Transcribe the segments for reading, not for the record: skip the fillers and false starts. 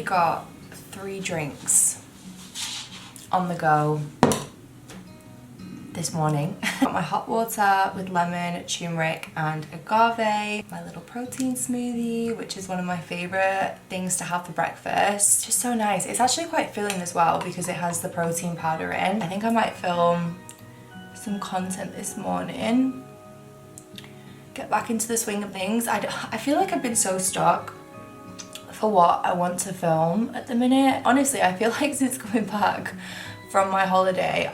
literally got 3 drinks on the go this morning. Got my hot water with lemon, turmeric and agave, my little protein smoothie, which is one of my favorite things to have for breakfast. Just so nice. It's actually quite filling as well because it has the protein powder in. I think I might film some content this morning, get back into the swing of things. I feel like I've been so stuck for what I want to film at the minute. Honestly, I feel like since coming back from my holiday,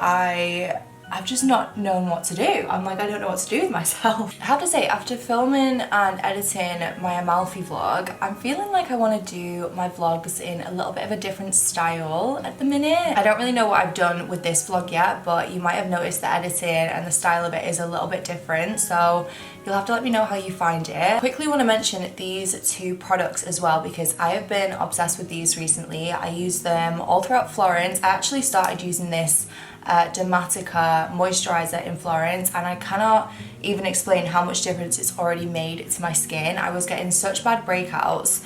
I've just not known what to do. I'm like, I don't know what to do with myself. I have to say, after filming and editing my Amalfi vlog, I'm feeling like I want to do my vlogs in a little bit of a different style at the minute. I don't really know what I've done with this vlog yet, but you might have noticed the editing and the style of it is a little bit different, so you'll have to let me know how you find it. Quickly want to mention these 2 products as well because I have been obsessed with these recently. I use them all throughout Florence. I actually started using this Dermatica moisturizer in Florence, and I cannot even explain how much difference it's already made to my skin. I was getting such bad breakouts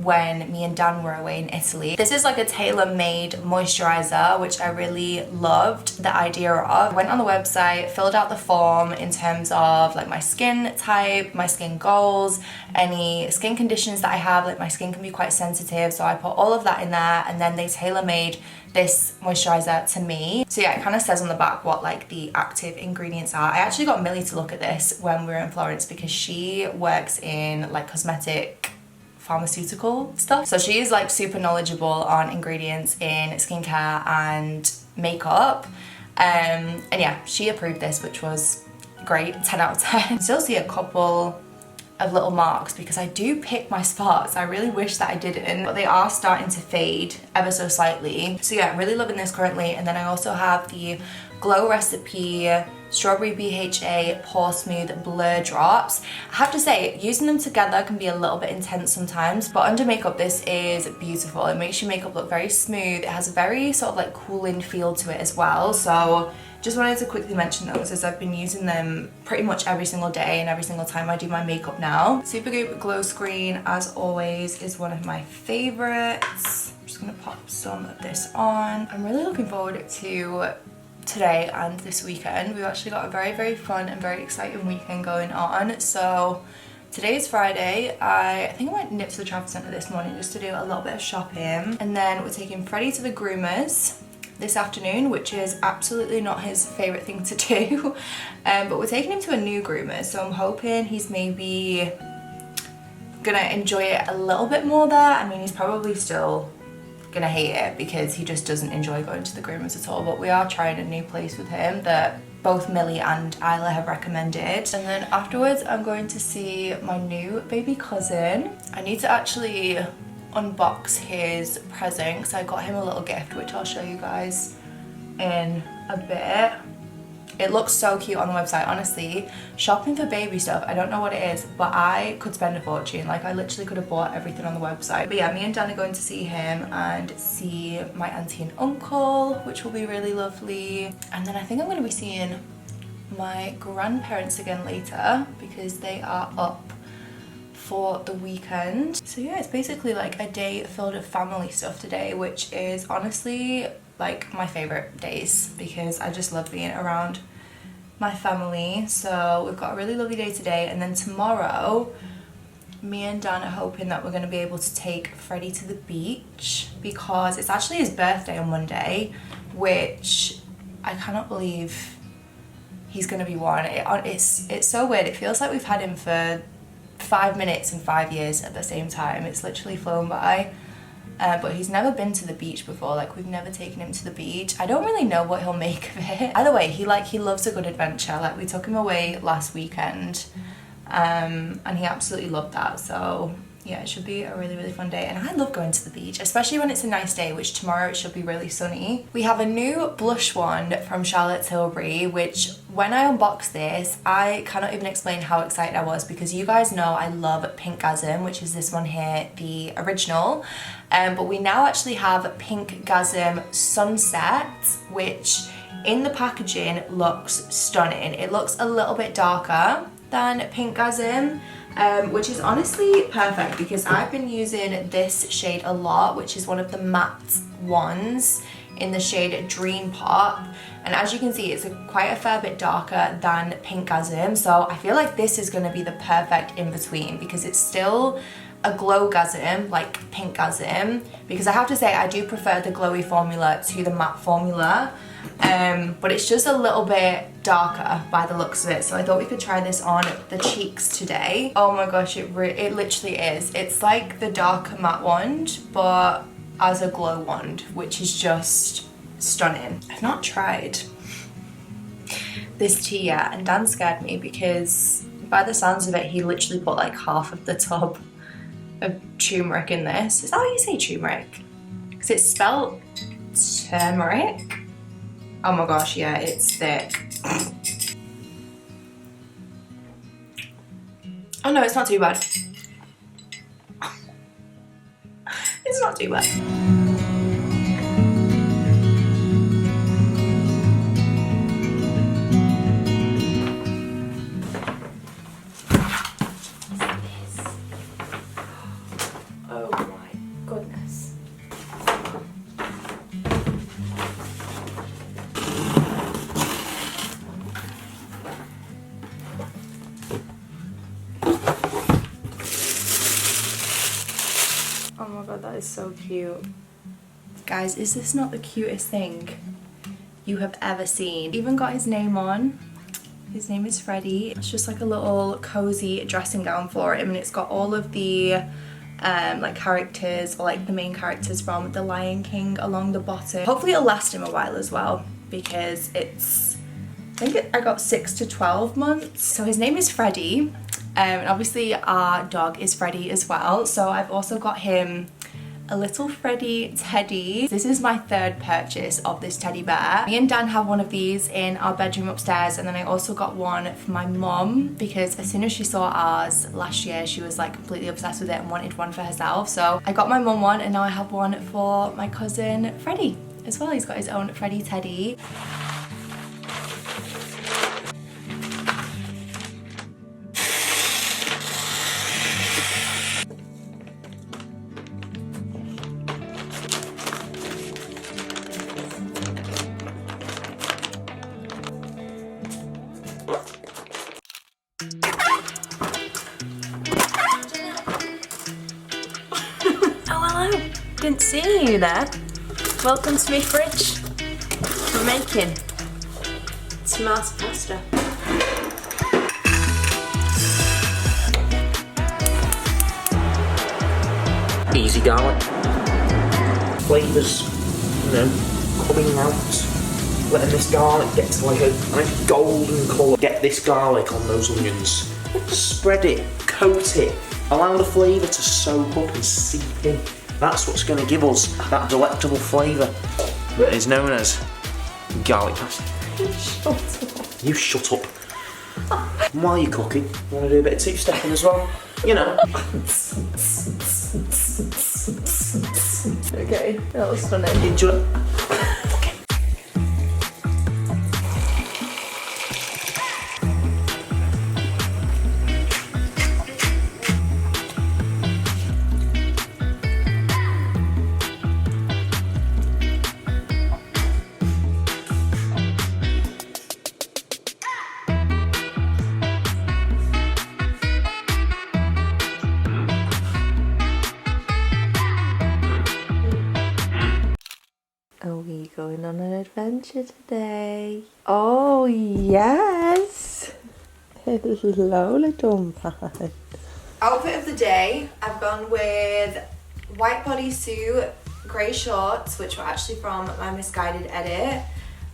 when me and Dan were away in Italy. This is like a tailor-made moisturizer, which I really loved the idea of. Went on the website, filled out the form in terms of like my skin type, my skin goals, any skin conditions that I have. Like my skin can be quite sensitive, so I put all of that in there, and then they tailor-made this moisturizer to me. So yeah, it kind of says on the back what like the active ingredients are. I actually got Millie to look at this when we were in Florence because she works in like cosmetic pharmaceutical stuff. So she is like super knowledgeable on ingredients in skincare and makeup. And yeah, she approved this, which was great, 10 out of 10. I still see a couple of little marks because I do pick my spots. I really wish that I didn't, but they are starting to fade ever so slightly. So yeah, I'm really loving this currently. And then I also have the Glow Recipe Strawberry BHA Pore Smooth Blur Drops. I have to say, using them together can be a little bit intense sometimes, but under makeup this is beautiful. It makes your makeup look very smooth. It has a very sort of like cooling feel to it as well. So just wanted to quickly mention those as I've been using them pretty much every single day and every single time I do my makeup now. Supergoop Glow Screen, as always, is one of my favorites. I'm just gonna pop some of this on. I'm really looking forward to today and this weekend. We've actually got a very, very fun and very exciting weekend going on. So today is Friday. I think I might nip to the travel centre this morning just to do a little bit of shopping. And then we're taking Freddie to the groomers this afternoon, which is absolutely not his favourite thing to do. But we're taking him to a new groomer, so I'm hoping he's maybe gonna enjoy it a little bit more there. I mean, he's probably still gonna hate it because he just doesn't enjoy going to the groomers at all, but we are trying a new place with him that both Millie and Isla have recommended. And then afterwards I'm going to see my new baby cousin. I need to actually unbox his present because I got him a little gift, which I'll show you guys in a bit. It looks so cute on the website. Honestly, shopping for baby stuff, I don't know what it is, but I could spend a fortune. Like I literally could have bought everything on the website. But yeah, me and Dan are going to see him and see my auntie and uncle, which will be really lovely. And then I think I'm going to be seeing my grandparents again later because they are up for the weekend. So yeah, it's basically like a day filled with family stuff today, which is honestly like my favorite days because I just love being around my family. So we've got a really lovely day today, and then tomorrow me and Dan are hoping that we're going to be able to take Freddie to the beach because it's actually his birthday on Monday, which I cannot believe he's going to be 1. It's so weird. It feels like we've had him for 5 minutes and 5 years at the same time. It's literally flown by. But he's never been to the beach before. Like we've never taken him to the beach. I don't really know what he'll make of it. Either way, he loves a good adventure. Like we took him away last weekend and he absolutely loved that. So yeah, it should be a really, really fun day. And I love going to the beach, especially when it's a nice day, which tomorrow it should be really sunny. We have a new blush wand from Charlotte Tilbury, which when I unboxed this, I cannot even explain how excited I was because you guys know I love Pinkgasm, which is this one here, the original. But we now actually have Pinkgasm Sunset, which in the packaging looks stunning. It looks a little bit darker than Pinkgasm, which is honestly perfect because I've been using this shade a lot, which is one of the matte ones in the shade Dream Pop. And as you can see, it's quite a fair bit darker than Pinkgasm. So I feel like this is gonna be the perfect in-between because it's still a Glowgasm, like Pinkgasm, because I have to say I do prefer the glowy formula to the matte formula. But it's just a little bit darker by the looks of it, so I thought we could try this on the cheeks today. Oh my gosh, it literally is. It's like the darker matte wand, but as a glow wand, which is just stunning. I've not tried this tea yet, and Dan scared me because by the sounds of it, he literally put like half of the tub of turmeric in this. Is that how you say turmeric? Because it's spelled turmeric. Oh my gosh, yeah, it's thick. Oh no, it's not too bad. It's not too bad. Oh my goodness. Oh my god, that is so cute. Guys, is this not the cutest thing you have ever seen? Even got his name on. His name is Freddie. It's just like a little cozy dressing gown for him, and it's got all of the like characters, or like the main characters from The Lion King along the bottom. Hopefully it'll last him a while as well, because it's, I got 6 to 12 months. So his name is Freddie. And obviously our dog is Freddie as well. So I've also got him a little Freddie teddy. This is my third purchase of this teddy bear. Me and Dan have one of these in our bedroom upstairs, and then I also got one for my mum because as soon as she saw ours last year, she was like completely obsessed with it and wanted one for herself. So I got my mum one, and now I have one for my cousin Freddie as well. He's got his own Freddie teddy. Didn't see you there. Welcome to my fridge. We're making tomato pasta. Easy garlic. Flavours, you know, coming out. Letting this garlic get to like a nice golden colour. Get this garlic on those onions. Spread it, coat it. Allow the flavour to soak up and seep in. That's what's going to give us that delectable flavour that is known as garlic pasta. You shut up. And while you're cooking, you want to do a bit of two-stepping as well? You know. Okay, that was stunning. Enjoy it. Are we going on an adventure today? Oh yes! Hello little man. Outfit of the day, I've gone with white bodysuit, grey shorts, which were actually from my Misguided edit,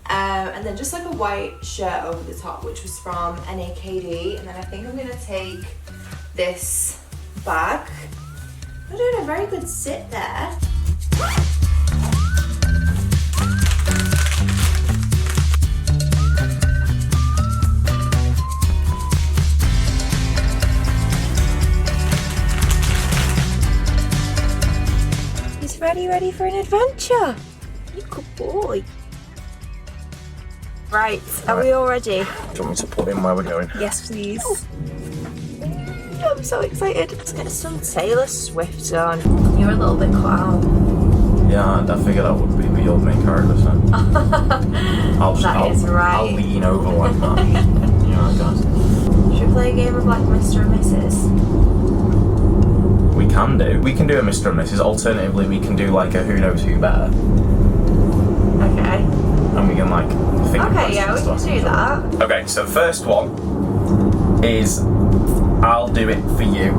and then just like a white shirt over the top, which was from NAKD, and then I think I'm going to take this bag. I'm doing a very good sit there. Ready for an adventure? You good boy. Right, are we all ready? Do you want me to put in where we're going? Yes, please. I'm so excited. Let's get some Taylor Swift on. You're a little bit cut out. Yeah, I figured I would be your main character, so. I'll lean over like that. You know, guys. Should we play a game of like Mr. and Mrs.? We can do. We can do a Mr. and Mrs. Alternatively, we can do like a who knows who better. Okay. And we can like think Okay, yeah, we can do that. Okay, so the first one is I'll do it for you.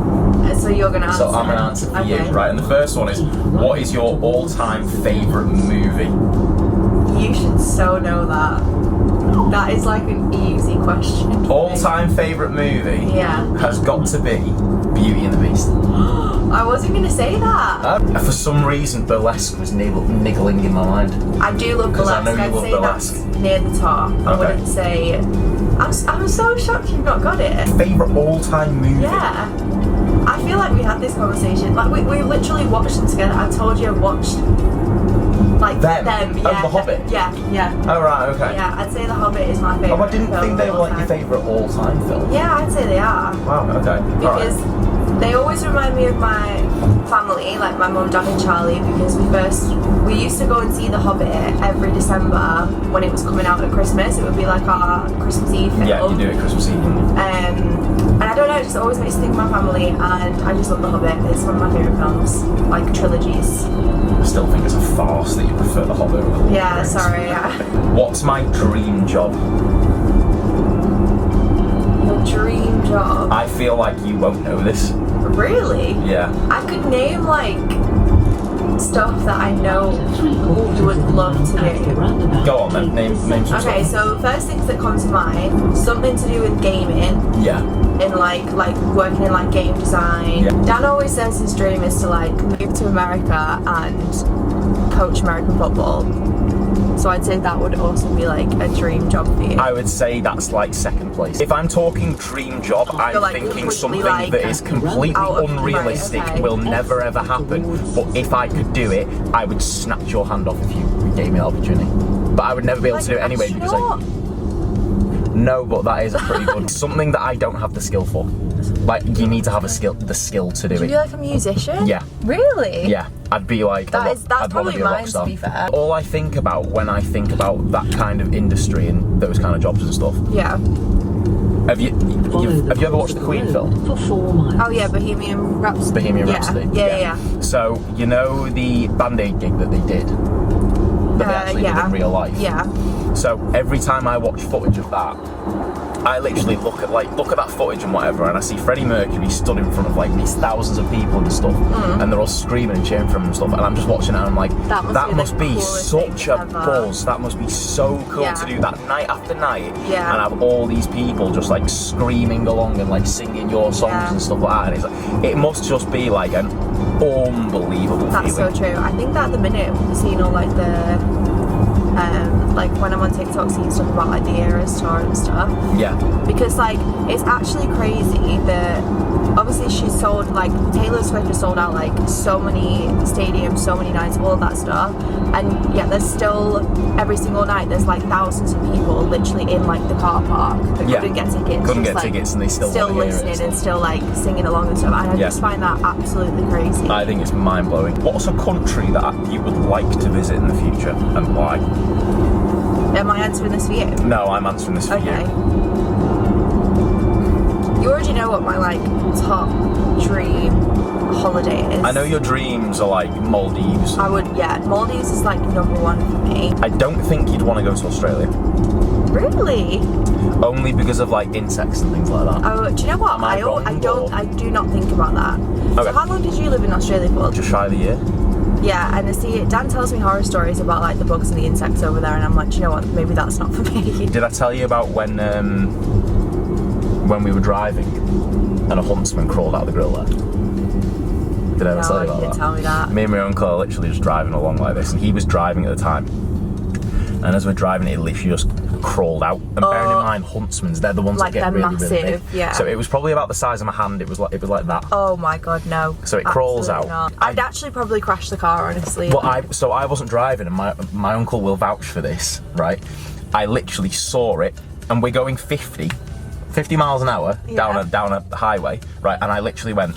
So you're gonna answer. So I'm gonna answer for you, right? And the first one is, what is your all-time favourite movie? You should so know that. That is like an easy question. All-time favourite movie has got to be Beauty and the Beast. I wasn't gonna say that. For some reason, Burlesque was niggling in my mind. I do love Burlesque. I know you I'd love say Burlesque. that's near the top. I wouldn't say. I'm so shocked you've not got it. Favourite all-time movie? Yeah. I feel like we had this conversation. Like we literally watched them together. I told you I watched like them. Oh, The Hobbit? Yeah. Oh, right, okay. Yeah, I'd say The Hobbit is my favourite. Oh, I didn't think they were like your favourite all-time film. Yeah, I'd say they are. Wow, okay. Because they always remind me of my family, like my mum, dad and Charlie, because we used to go and see The Hobbit every December when it was coming out at Christmas. It would be like our Christmas Eve film. Yeah, you do it Christmas Eve. And I don't know, it just always makes me think of my family, and I just love The Hobbit. It's one of my favourite films, like trilogies. I still think it's a farce that you prefer The Hobbit over The Lord of the Rings. Sorry, What's my dream job? Your dream job? I feel like you won't know this. Really? Yeah. I could name like stuff that I know you would love to do. Go on then, name some Okay, stuff. so first things that come to mind, something to do with gaming. Yeah. In like working in like game design. Yeah. Dan always says his dream is to like move to America and coach American football. So I'd say that would also be like a dream job for you. I would say that's like second place. If I'm talking dream job, I'm like thinking completely something like that is completely unrealistic, right, okay. will never ever happen. But if I could do it, I would snatch your hand off if you gave me the opportunity. But I would never be able to do it anyway because no, but that is a pretty good something that I don't have the skill for. Like you need to have the skill to do it. Would you be like a musician? Yeah. Really? Yeah. I'd be like that's I'd probably be a rock mine, star. to be fair. All I think about when I think about that kind of industry and those kind of jobs and stuff. Yeah. Have you ever watched the Queen film? Oh yeah, Bohemian Rhapsody. Bohemian Rhapsody. Yeah. So you know the Band-Aid gig that they did, that they actually did in real life. Yeah. So every time I watch footage of that, I literally look at that footage and whatever, and I see Freddie Mercury stood in front of like these thousands of people and stuff, and they're all screaming and cheering for him and stuff, and I'm just watching it and I'm like, that must be such a buzz. That must be so cool to do that night after night, and have all these people just like screaming along and like singing your songs and stuff like that, and it's like, it must just be like an unbelievable feeling. That's so true. I think that at the minute we're seeing all like the like when I'm on TikTok seeing stuff about like the Eras tour and stuff. Yeah. Because like it's actually crazy that obviously she's sold, like Taylor Swift has sold out like so many stadiums, so many nights, all of that stuff, and yet there's still every single night there's like thousands of people literally in like the car park that couldn't get tickets. Tickets and they still listening and still like singing along and stuff. And I just find that absolutely crazy. I think it's mind blowing. What's a country that you would like to visit in the future and why? Am I answering this for you? No, I'm answering this for you. You already know what my like top dream holiday is. I know your dreams are like Maldives. Maldives is like number one for me. I don't think you'd want to go to Australia. Really? Only because of like insects and things like that. Oh, do you know what? I do not think about that. Okay. So how long did you live in Australia for? Just shy of a year. Yeah, and Dan tells me horror stories about like the bugs and the insects over there, and I'm like, do you know what? Maybe that's not for me. Did I tell you about when we were driving and a huntsman crawled out of the grill there? Did I ever tell you about that? No, you didn't tell me that. Me and my uncle are literally just driving along like this, and he was driving at the time. And as we're driving, it literally just crawled out. And bearing in mind, huntsmans, they're the ones that get really, massive, really big. Yeah. So it was probably about the size of my hand. It was like that. Oh my god, no. So it crawls out. Not. I'd actually probably crash the car, honestly. Well, I wasn't driving, and my uncle will vouch for this, right? I literally saw it, and we're going 50 50 miles an hour Yeah. down a highway, right? And I literally went,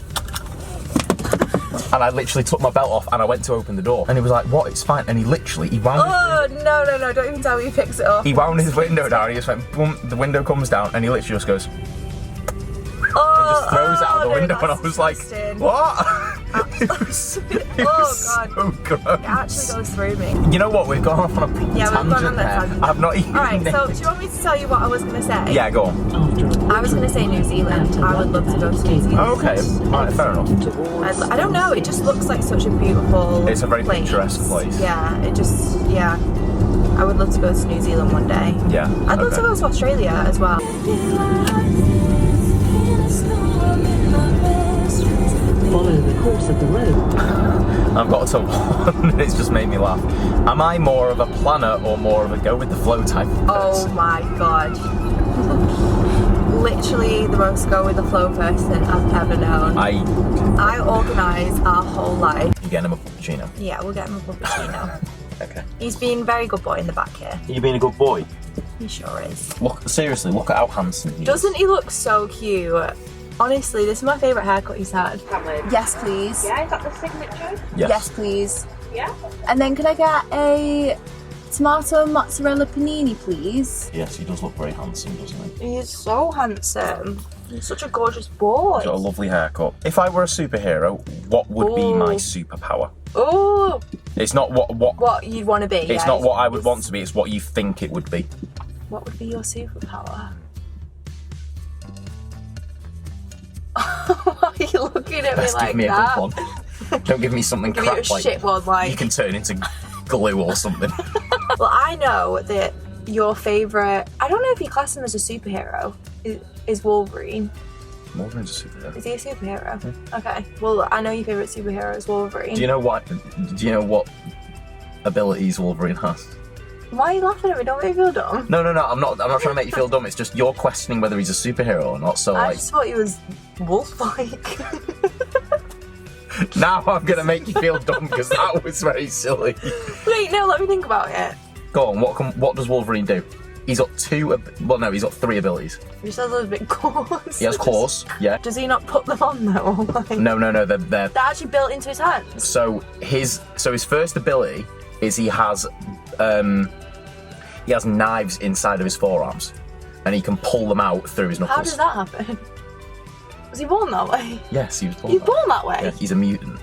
and I literally took my belt off and I went to open the door. And he was like, what? It's fine. And he wound Oh, no, don't even tell me he picks it up. he wound his window down. He just went, boom, the window comes down and he literally just goes, just throws it out the window, and I was disgusting. like, what? It was God. so gross. It actually goes through me. You know what? We've gone off on a proper Yeah, we've gone on tangent that there. tangent. I've not even. Alright, so do you want me to tell you what I was going to say? Yeah, go on. I was going to say New Zealand. I would love to go to New Zealand. Oh, okay. Alright, fair enough. I don't know, it just looks like such a beautiful It's a very place. picturesque place. Yeah, I would love to go to New Zealand one day. Yeah. I'd love to go to Australia as well. Follow the course of the road. I've got to one, it's just made me laugh. Am I more of a planner or more of a go with the flow type of person? Oh my god. Literally the most go with the flow person I've ever known. I organise our whole life. You getting him a cappuccino? Yeah, we'll get him a cappuccino. Okay. He's been a very good boy in the back here. You being a good boy? He sure is. Look, seriously, look at how handsome he is. Doesn't he look so cute? Honestly, this is my favourite haircut he's had. Yes, please. Yeah, is that the signature? Yes, please. Yeah. And then can I get a tomato and mozzarella panini, please? Yes, he does look very handsome, doesn't he? He is so handsome. He's such a gorgeous boy. He's got a lovely haircut. If I were a superhero, what would be my superpower? Oh, It's not what you'd want to be. it's not what I would want to be, it's what you think it would be. What would be your superpower? Why are you looking at Best me like give me a that? good one. Don't give me something Give you crap a like shit one, like. you can turn into glue or something. Well, I know that your favourite, I don't know if you class him as a superhero, is Wolverine. Wolverine's a superhero. Is he a superhero? Okay. Well, I know your favourite superhero is Wolverine. Do you know what abilities Wolverine has? Why are you laughing at me? Don't make me feel dumb. No, I'm not trying to make you feel dumb, it's just you're questioning whether he's a superhero or not, so I like just thought he was wolf-like. now I'm gonna make you feel dumb because that was very silly. Wait, no, let me think about it. Go on, what does Wolverine do? He's got he's got 3 abilities. You said those big claws. He has claws, yeah. Does he not put them on though? Like, No, they're they're actually built into his hands. so his first ability is he has knives inside of his forearms, and he can pull them out through his knuckles. How does that happen? Was he born that way? Yes, he was born. He's born that way? Yeah, he's a mutant.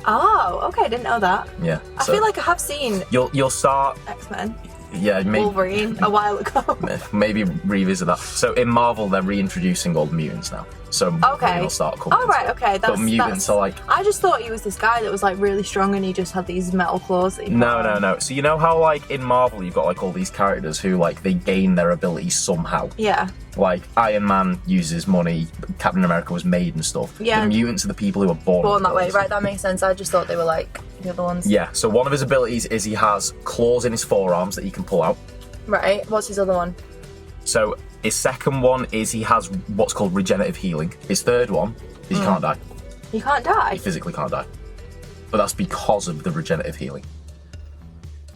Oh, okay, I didn't know that. Yeah. I feel like I have seen you'll start. X-Men, Yeah, maybe. Wolverine, a while ago. Maybe revisit that. So in Marvel, they're reintroducing all the mutants now. So Okay. will start coming. Oh, right, into it. okay. But mutants are like. I just thought he was this guy that was like really strong and he just had these metal claws that he put on. No. So you know how like in Marvel you've got like all these characters who like they gain their abilities somehow. Yeah. Like Iron Man uses money, Captain America was made and stuff. Yeah. The mutants are the people who are born Born that way, with right? That makes sense. I just thought they were like the other ones. Yeah. So one of his abilities is he has claws in his forearms that he can pull out. Right. What's his other one? So his second one is he has what's called regenerative healing. His third one is he can't die. He can't die, He physically can't die. But that's because of the regenerative healing.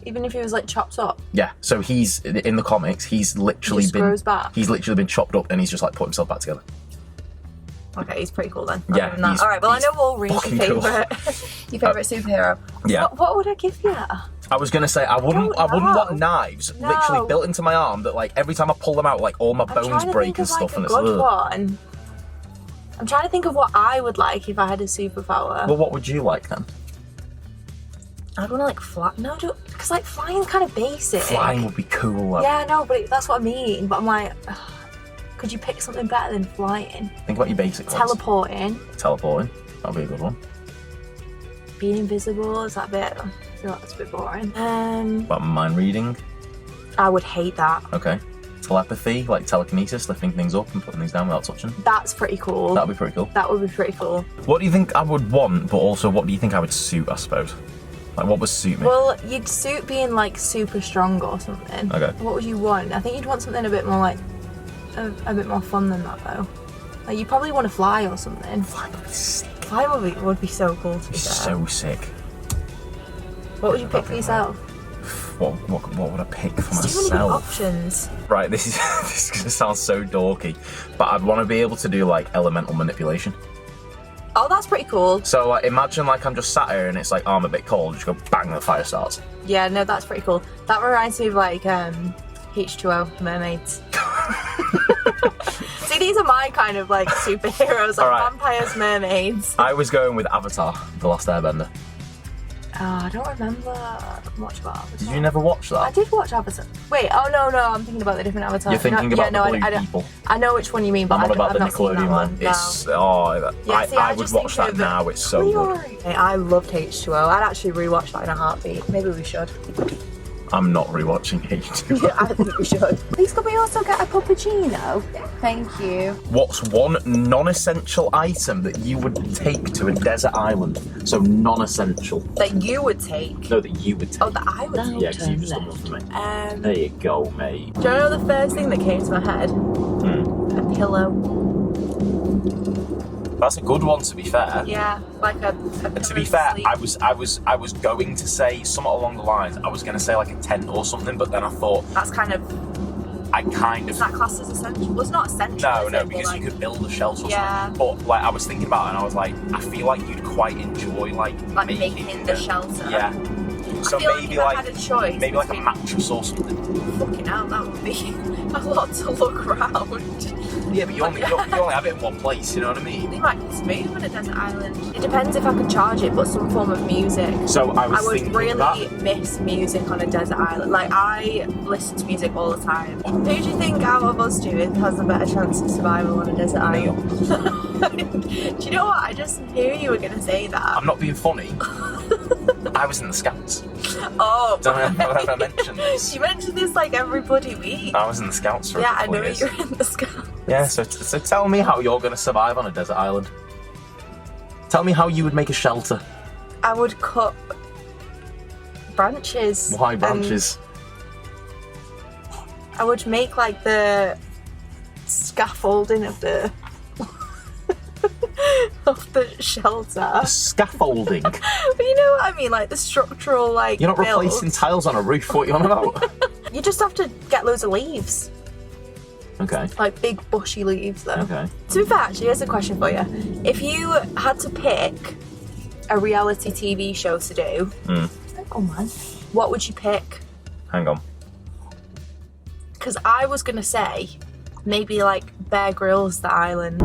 even if he was like chopped up. Yeah. So he's in the comics. He's literally just grows back. He's literally been chopped up and he's just like put himself back together. Okay, he's pretty cool then. Yeah, Other than that. he's- All right. Well, I he's know Wolverine's fucking your cool. favorite. Your favorite superhero. Yeah. What would I give you? I was gonna say I wouldn't don't want know. knives No. literally built into my arm that like every time I pull them out like all my I'm bones trying to break think and of, like, stuff a and it's good ugh. one. I'm trying to think of what I would like if I had a superpower. Well, what would you like then? I'd want to like fly. No, because like flying's kind of basic. Flying would be cool. Though. Yeah, no, but that's what I mean. But I'm like, ugh, could you pick something better than flying? Think about your basic ones. Teleporting, Teleporting. That'd be a good one. being invisible. Is that a bit? I feel like that's a bit boring. But mind reading. I would hate that. Okay. Telepathy, like telekinesis, lifting things up and putting things down without touching. That's pretty cool. That'd be pretty cool. That would be pretty cool. What do you think I would want, but also what do you think I would suit, I suppose? Like, what would suit me? Well, you'd suit being like super strong or something. Okay. What would you want? I think you'd want something a bit more like a bit more fun than that though. Like you probably want to fly or something. Flying would be sick. Fly would be so cool to be fair. So sick. What would you pick for yourself? What would I pick for There's too many good myself? options. Right, this is this is gonna sound so dorky, but I'd want to be able to do like elemental manipulation. Oh, that's pretty cool. So like, imagine like I'm just sat here and it's like, oh, I'm a bit cold. Just go bang, the fire starts. Yeah, no, that's pretty cool. That reminds me of like H2O, mermaids. See, these are my kind of like superheroes, like Alright. vampires, mermaids. I was going with Avatar, The Last Airbender. Oh, I don't remember much about Avatar. Did you never watch I that? did watch Avatar. Wait, oh no, I'm thinking about the different Avatar. You're thinking no, about yeah, the no, blue people. I know which one you mean, but I'm on about I've the not seen that Nickelodeon one. No. It's Yeah, I would just watch think that of now. It's so good. Hey, I loved H2O. I'd actually rewatch that in a heartbeat. Maybe we should. I'm not rewatching H2O. Yeah, I think we should. Please, could we also get a puppuccino? Thank you. What's one non-essential item that you would take to a desert island? So non-essential. That you would take. No, that you would take. Oh, that I would take. Yeah, because you just done one for me. There you go, mate. Do you know the first thing that came to my head? A pillow. That's a good one, to be fair. Yeah, like a To be fair, I was going to say something along the lines. I was going to say like a tent or something, but then I thought That's kind of. is Is that classed as essential? Well, it's not essential. No, is no, it? But, because like, you could build a shelter or Yeah. something. But like I was thinking about it and I was like, I feel like you'd quite enjoy like making the shelter. Yeah. So I feel maybe like if I like had a choice maybe like a between- mattress or something. Fucking hell, that would be a lot to look around. Yeah, but you only have it in one place, you know what I mean? They might be smooth on a desert island. It depends if I could charge it, but some form of music. So I was I would thinking really that. miss music on a desert island. Like, I listen to music all the time. Who do you think out of us two has a better chance of survival on a desert island? Do you know what? I just knew you were going to say that. I'm not being funny. I was in the Scouts. Oh, Don't know if I mentioned this. you mention this like every bloody week. I was in the Scouts for a Yeah, I couple know of years. you're in the sky. Yeah, so tell me how you're going to survive on a desert island. Tell me how you would make a shelter. I would cut branches. Why and branches? I would make like the scaffolding of the of the shelter. Scaffolding. But you know what I mean, like the structural like. You're not build. replacing tiles on a roof. What are you on about? You just have to get loads of leaves, Okay. like big bushy leaves though. Okay. To be fair, actually, here's a question for you. If you had to pick a reality TV show to do, oh man, what would you pick? Hang on. Because I was gonna say maybe like Bear Grylls, The Island.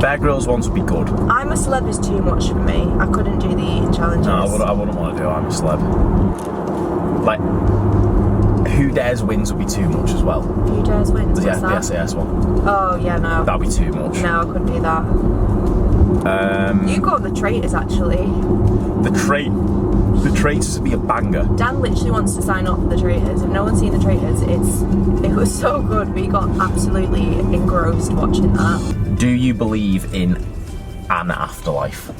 Bear Grylls ones would be good. I'm a Celeb is too much for me. I couldn't do the eating challenges. No, I wouldn't want to do I'm a Celeb. Like, Who Dares Wins would be too much as well. Who Dares Wins? Yeah, the What's that? SAS one. Oh yeah, no. That'd be too much. No, I couldn't do that. You go on The Traitors actually. The Traitors would be a banger. Dan literally wants to sign up for The Traitors. If no one's seen The Traitors, it was so good. We got absolutely engrossed watching that. Do you believe in an afterlife?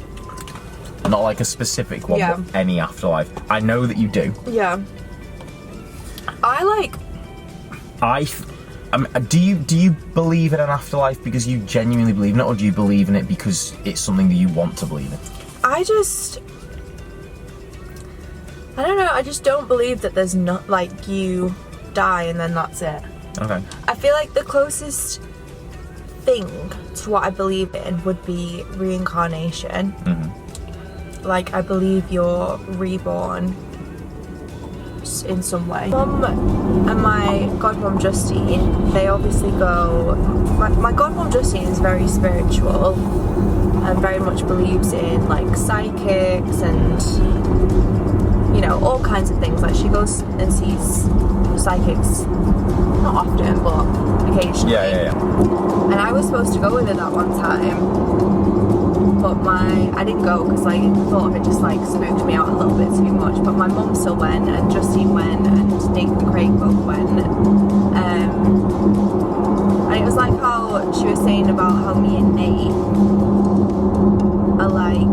Not like a specific one, Yeah. but any afterlife. I know that you do. Yeah. Do you believe in an afterlife because you genuinely believe in it, or do you believe in it because it's something that you want to believe in? I don't know, I just don't believe that there's not, like, you die and then that's it. Okay. I feel like the closest thing to what I believe in would be reincarnation. Like, I believe you're reborn in some way. Mum and my godmom Justine, they obviously go. My godmom Justine is very spiritual and very much believes in like psychics and all kinds of things. Like she goes and sees psychics not often but occasionally. Yeah. And I was supposed to go with her that one time, but I didn't go because I thought of it just like spooked me out a little bit too much. But my mum still went, and Justine went, and Nick and Craig both went. And it was like how she was saying about how me and Nate are like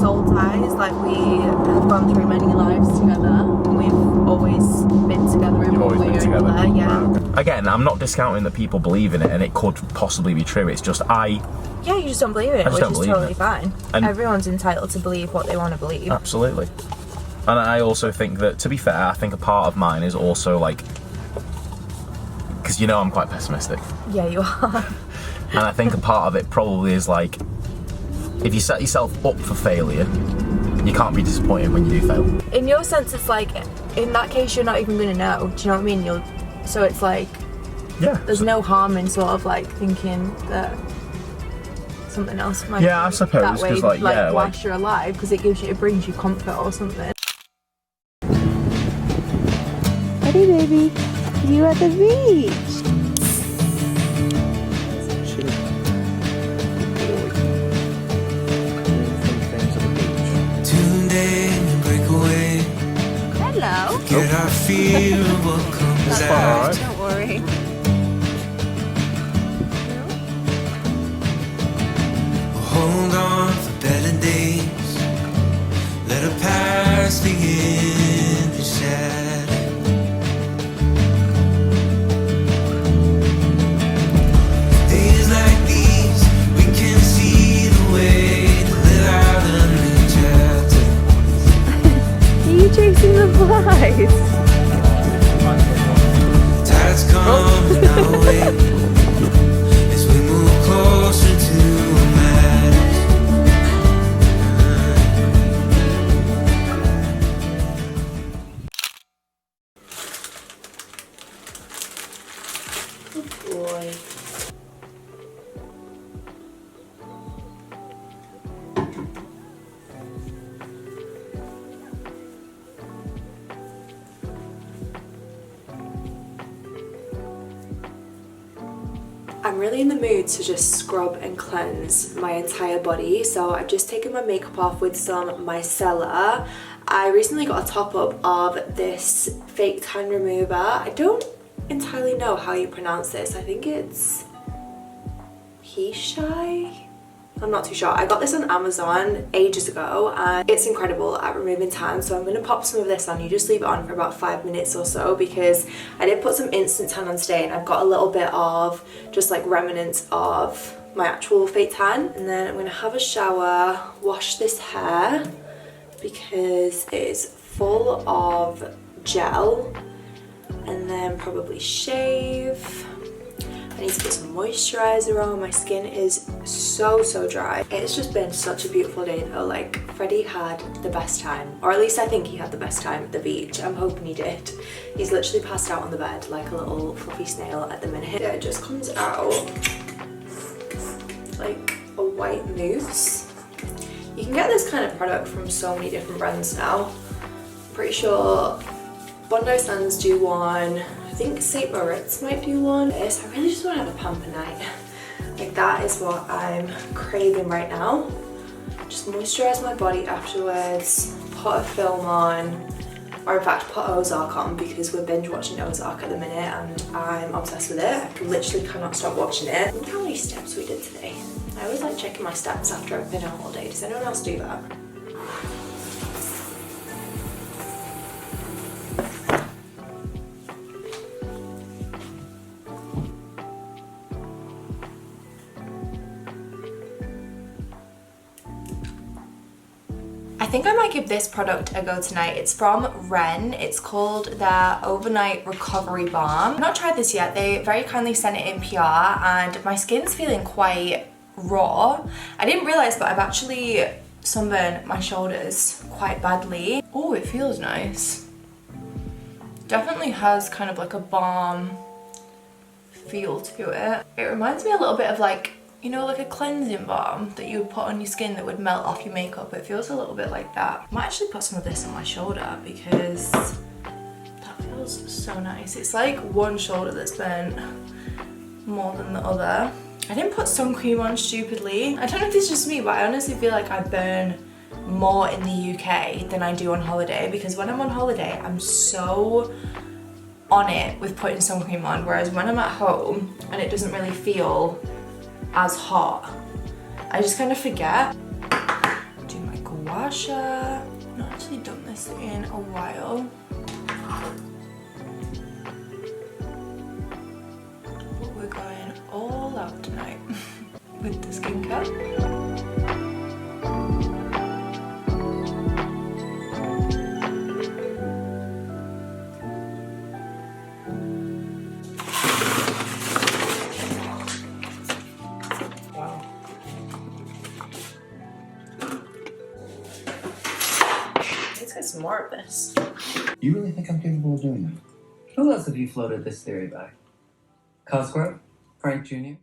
soul ties, like we have gone through many lives together, and we've always been together in one way or another. Yeah. Again, I'm not discounting that people believe in it, and it could possibly be true. It's just Yeah, you just don't believe in it, I just which don't is believe in totally it. fine. And- Everyone's entitled to believe what they want to believe. absolutely. And I also think that, to be fair, I think a part of mine is also like, because you know I'm quite pessimistic. Yeah, you are. And I think a part of it probably is like, if you set yourself up for failure, you can't be disappointed when you do fail. In your sense, it's like, in that case, you're not even going to know. Do you know what I mean? So it's like, Yeah. there's no harm in sort of like thinking that something else might Yeah, I be suppose, that way, 'cause, like, yeah, whilst you're alive, because it brings you comfort or something. Buddy baby, you at the beach. Hello. Get our fear of what comes out. Don't worry. Hold on for better days. Let our past be in the shadow. Days like these, we can see the way to live out a new chapter. Are you chasing the flies? Tides come our way as we move closer to a madness. Boy. I'm really in the mood to just scrub and cleanse my entire body, so I've just taken my makeup off with some micellar. I recently got a top up of this fake tan remover. I don't entirely know how you pronounce this. I think it's Pishai? I'm not too sure. I got this on Amazon ages ago and it's incredible at removing tan, so I'm going to pop some of this on. You just leave it on for about 5 minutes or so, because I did put some instant tan on today and I've got a little bit of just like remnants of my actual fake tan. And then I'm going to have a shower, wash this hair because it is full of gel, and then probably shave. I need to put some moisturiser on. My skin is so dry. It's just been such a beautiful day though. Like, Freddie had the best time, or at least I think he had the best time at the beach. I'm hoping he did. He's literally passed out on the bed like a little fluffy snail at the minute. Yeah, it just comes out like a white mousse. You can get this kind of product from so many different brands now. I'm pretty sure Bondi Sands do one. I think St. Moritz might do one. I really just want to have a pamper night. Like, that is what I'm craving right now. Just moisturise my body afterwards, put a film on, or in fact put Ozark on, because we're binge watching Ozark at the minute and I'm obsessed with it. I literally cannot stop watching it. Look how many steps we did today. I always like checking my steps after I've been out all day. Does anyone else do that? I think I might give this product a go tonight. It's from Ren. It's called their Overnight Recovery Balm. I've not tried this yet. They very kindly sent it in PR and my skin's feeling quite raw. I didn't realise, but I've actually sunburned my shoulders quite badly. Oh, it feels nice. Definitely has kind of like a balm feel to it. It reminds me a little bit of like, you know, like a cleansing balm that you would put on your skin that would melt off your makeup. It feels a little bit like that. I might actually put some of this on my shoulder because that feels so nice. It's like one shoulder that's burnt more than the other. I didn't put sun cream on stupidly. I don't know if it's just me, but I honestly feel like I burn more in the UK than I do on holiday, because when I'm on holiday, I'm so on it with putting sun cream on, whereas when I'm at home and it doesn't really feel as hot, I just kind of forget. Do my gua sha. I've not actually done this in a while. But we're going all out tonight with the skincare. get some more of this. You really think I'm capable of doing that? Who else have you floated this theory by? Cosgrove? Frank Jr.?